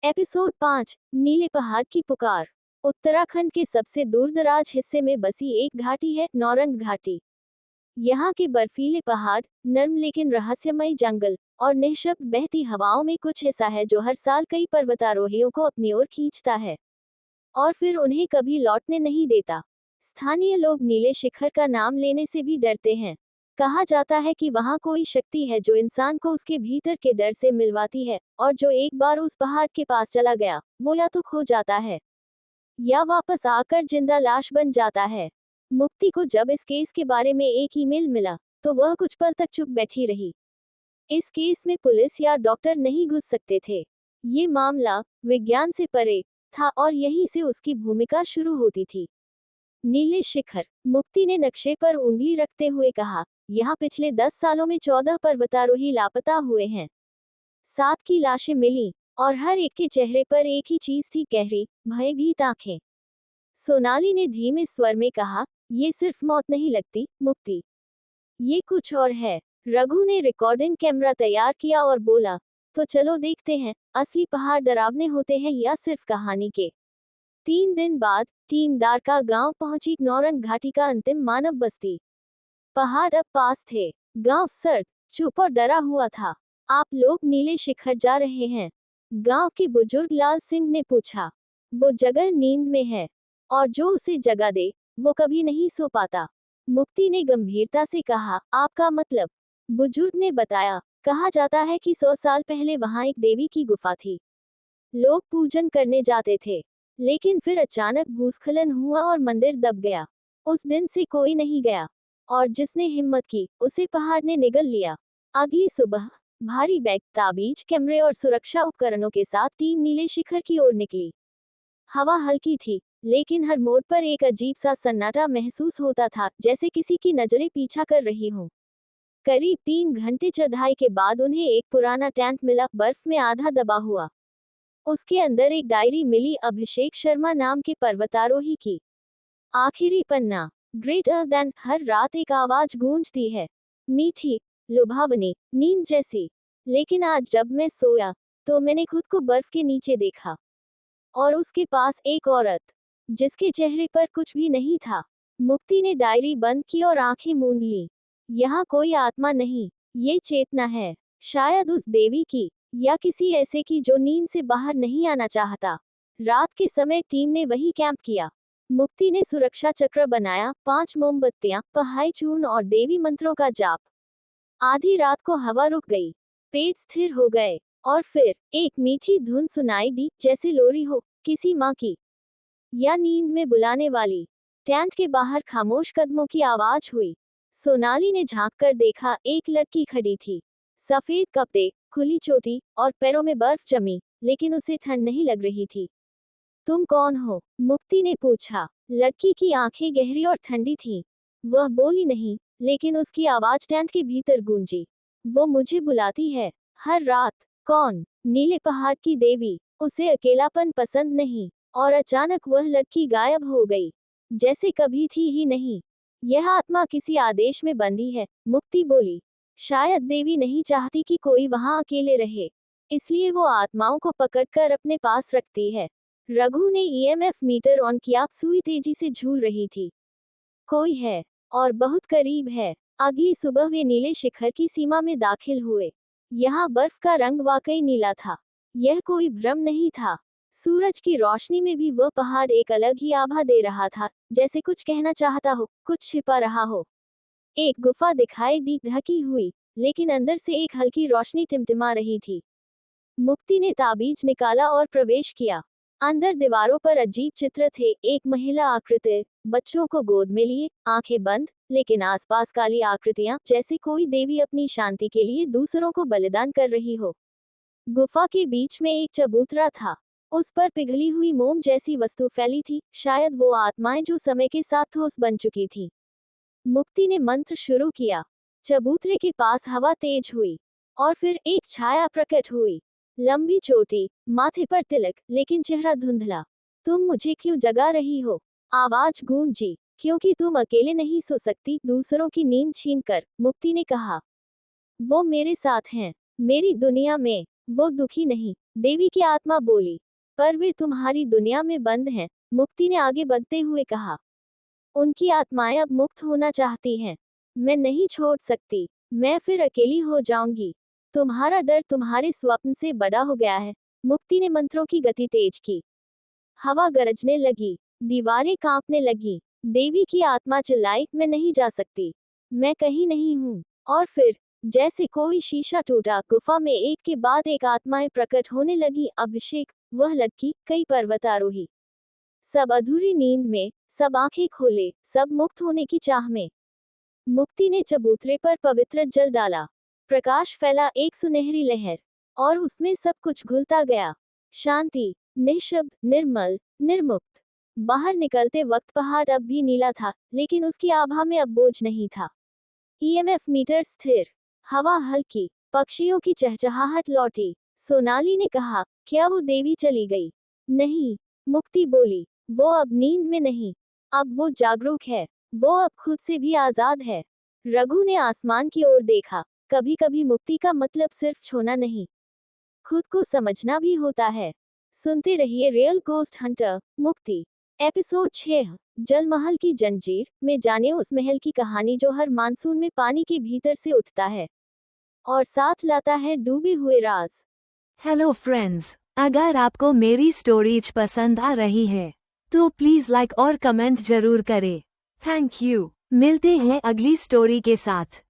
Episode 5 नीले पहाड़ की पुकार। उत्तराखंड के सबसे दूरदराज हिस्से में बसी एक घाटी है नौरंग घाटी। यहाँ के बर्फीले पहाड़, नर्म लेकिन रहस्यमय जंगल और निःशब्द बहती हवाओं में कुछ ऐसा है जो हर साल कई पर्वतारोहियों को अपनी ओर खींचता है और फिर उन्हें कभी लौटने नहीं देता। स्थानीय लोग नीले शिखर का नाम लेने से भी डरते हैं। कहा जाता है कि वहां कोई शक्ति है जो इंसान को उसके भीतर के डर से मिलवाती है, और जो एक बार उस पहाड़ के पास चला गया, वो या तो खो जाता है या वापस आकर जिंदा लाश बन जाता है। मुक्ति को जब इस केस के बारे में एक ईमेल मिला, तो वह कुछ पल तक चुप बैठी रही। इस केस में पुलिस या डॉक्टर नहीं घुस सकते थे। ये मामला विज्ञान से परे था और यहीं से उसकी भूमिका शुरू होती थी। नीले शिखर। मुक्ति ने नक्शे पर उंगली रखते हुए कहा, यहाँ पिछले 10 सालों में 14 पर्वतारोही लापता हुए हैं। 7 की लाशें मिली और हर एक के चेहरे पर एक ही चीज थी, गहरी, भयभीत आंखें। सोनाली ने धीमे स्वर में कहा, ये सिर्फ मौत नहीं लगती, मुक्ति, ये कुछ और है। रघु ने रिकॉर्डिंग कैमरा तैयार किया और बोला, तो चलो देखते हैं, असली पहाड़ डरावने होते हैं या सिर्फ कहानी के। 3 दिन बाद टीम दारका गांव पहुंची, नौरंग घाटी का अंतिम मानव बस्ती। पहाड़ अब पास थे। गांव सर्द, चुप और डरा हुआ था। आप लोग नीले शिखर जा रहे हैं? गांव के बुजुर्ग लाल सिंह ने पूछा। वो जगह नींद में है, और जो उसे जगा दे, वो कभी नहीं सो पाता। मुक्ति ने गंभीरता से कहा, आपका मतलब? बुजुर्ग ने बताया, कहा जाता है कि 100 साल पहले वहां एक देवी की गुफा थी। लोग पूजन करने जाते थे, लेकिन फिर अचानक भूस्खलन हुआ और मंदिर दब गया। उस दिन से कोई नहीं गया, और जिसने हिम्मत की, उसे पहाड़ ने निगल लिया। अगली सुबह भारी बैग, ताबीज, कैमरे और सुरक्षा उपकरणों के साथ टीम नीले शिखर की ओर निकली। हवा हल्की थी, लेकिन हर मोड़ पर एक अजीब सा सन्नाटा महसूस होता था, जैसे किसी की नजरें पीछा कर रही हों। करीब 3 घंटे चढ़ाई के बाद उन्हें एक पुराना टेंट मिला, बर्फ में आधा दबा हुआ। उसके अंदर एक डायरी मिली, अभिषेक शर्मा नाम के पर्वतारोही की। आखिरी पन्ना। Greater than. हर रात एक आवाज गूंजती है, मीठी, लुभावनी, नींद जैसी। लेकिन आज जब मैं सोया, तो मैंने खुद को बर्फ के नीचे देखा, और उसके पास एक औरत, जिसके चेहरे पर कुछ भी नहीं था। मुक्ति ने डायरी बंद की और आंखें मूंद ली। यहाँ कोई आत्मा नहीं, ये चेतना है, शायद उस देवी की, या किसी ऐसे की जो नींद से बाहर नहीं आना चाहता। रात के समय टीम ने वही कैंप किया। मुक्ति ने सुरक्षा चक्र बनाया, 5 मोमबत्तियां, पहाई चूर्ण और देवी मंत्रों का जाप। आधी रात को हवा रुक गई, पेट स्थिर हो गए, और फिर एक मीठी धुन सुनाई दी, जैसे लोरी हो, किसी माँ की, या नींद में बुलाने वाली। टेंट के बाहर खामोश कदमों की आवाज हुई। सोनाली ने झांक कर देखा, एक लड़की खड़ी थी। सफेद कपड़े, खुली चोटी, और पैरों में बर्फ जमी, लेकिन उसे ठंड नहीं लग रही थी। तुम कौन हो? मुक्ति ने पूछा। लड़की की आंखें गहरी और ठंडी थीं। वह बोली नहीं, लेकिन उसकी आवाज टेंट के भीतर गूंजी। वो मुझे बुलाती है, हर रात। कौन? नीले पहाड़ की देवी। उसे अकेलापन पसंद नहीं। और अचानक वह लड़की गायब हो गई, जैसे कभी थी ही नहीं। यह आत्मा किसी आदेश में बंधी है, मुक्ति बोली। शायद देवी नहीं चाहती कि कोई वहां अकेले रहे, इसलिए वो आत्माओं को पकड़कर अपने पास रखती है। रघु ने ईएमएफ मीटर ऑन किया, सुई तेजी से झूल रही थी। कोई है, और बहुत करीब है। अगली सुबह वे नीले शिखर की सीमा में दाखिल हुए। यहाँ बर्फ का रंग वाकई नीला था। यह कोई भ्रम नहीं था। सूरज की रोशनी में भी वह पहाड़ एक अलग ही आभा दे रहा था, जैसे कुछ कहना चाहता हो, कुछ छिपा रहा हो। एक गुफा दिखाई दी, ढकी हुई, लेकिन अंदर से एक हल्की रोशनी टिमटिमा रही थी। मुक्ति ने ताबीज निकाला और प्रवेश किया। अंदर दीवारों पर अजीब चित्र थे, एक महिला आकृति, बच्चों को गोद में लिए, आंखें बंद, लेकिन आसपास काली आकृतियां, जैसे कोई देवी अपनी शांति के लिए दूसरों को बलिदान कर रही हो। गुफा के बीच में एक चबूतरा था। उस पर पिघली हुई मोम जैसी वस्तु फैली थी, शायद वो आत्माएं जो समय के साथ ठोस बन चुकी थी। मुक्ति ने मंत्र शुरू किया। चबूतरे के पास हवा तेज हुई, और फिर एक छाया प्रकट हुई। लंबी चोटी, माथे पर तिलक, लेकिन चेहरा धुंधला। तुम मुझे क्यों जगा रही हो? आवाज गूंजी। क्योंकि तुम अकेले नहीं सो सकती, दूसरों की नींद छीनकर, मुक्ति ने कहा। वो मेरे साथ हैं, मेरी दुनिया में। वो दुखी नहीं, देवी की आत्मा बोली, पर वे तुम्हारी दुनिया में बंद हैं। मुक्ति ने आगे बढ़ते हुए कहा, उनकी आत्माएं अब मुक्त होना चाहती हैं। मैं नहीं छोड़ सकती, मैं फिर अकेली हो जाऊंगी। तुम्हारा डर तुम्हारे स्वप्न से बड़ा हो गया है। मुक्ति ने मंत्रों की गति तेज की। हवा गरजने लगी, दीवारें कांपने लगी। देवी की आत्मा चिल्लाई, मैं नहीं जा सकती, मैं कहीं नहीं हूँ। और फिर जैसे कोई शीशा टूटा, गुफा में एक के बाद एक आत्माएं प्रकट होने लगी। अभिषेक, वह लड़की, कई पर्वतारोही, सब अधूरी नींद में, सब आंखें खोले, सब मुक्त होने की चाह में। मुक्ति ने चबूतरे पर पवित्र जल डाला। प्रकाश फैला, एक सुनहरी लहर, और उसमें सब कुछ घुलता गया। शांति, निःशब्द, निर्मल, निर्मुक्त। बाहर निकलते वक्त पहाड़ अब भी नीला था, लेकिन उसकी आभा में अब बोझ नहीं था। ईएमएफ मीटर स्थिर, हवा हल्की, पक्षियों की चहचहाहट लौटी। सोनाली ने कहा, क्या वो देवी चली गई? नहीं, मुक्ति बोली, वो अब नींद में नहीं, अब वो जागरूक है, वो अब खुद से भी आजाद है। रघु ने आसमान की ओर देखा। कभी कभी मुक्ति का मतलब सिर्फ छोना नहीं, खुद को समझना भी होता है। सुनते रहिए रियल गोस्ट हंटर, मुक्ति। एपिसोड 6, जलमहल की जंजीर में जाने उस महल की कहानी जो हर मानसून में पानी के भीतर से उठता है और साथ लाता है डूबे हुए राज। हेलो फ्रेंड्स, अगर आपको मेरी स्टोरीज पसंद आ रही है तो प्लीज लाइक और कमेंट जरूर करें। Thank you. मिलते हैं अगली स्टोरी के साथ।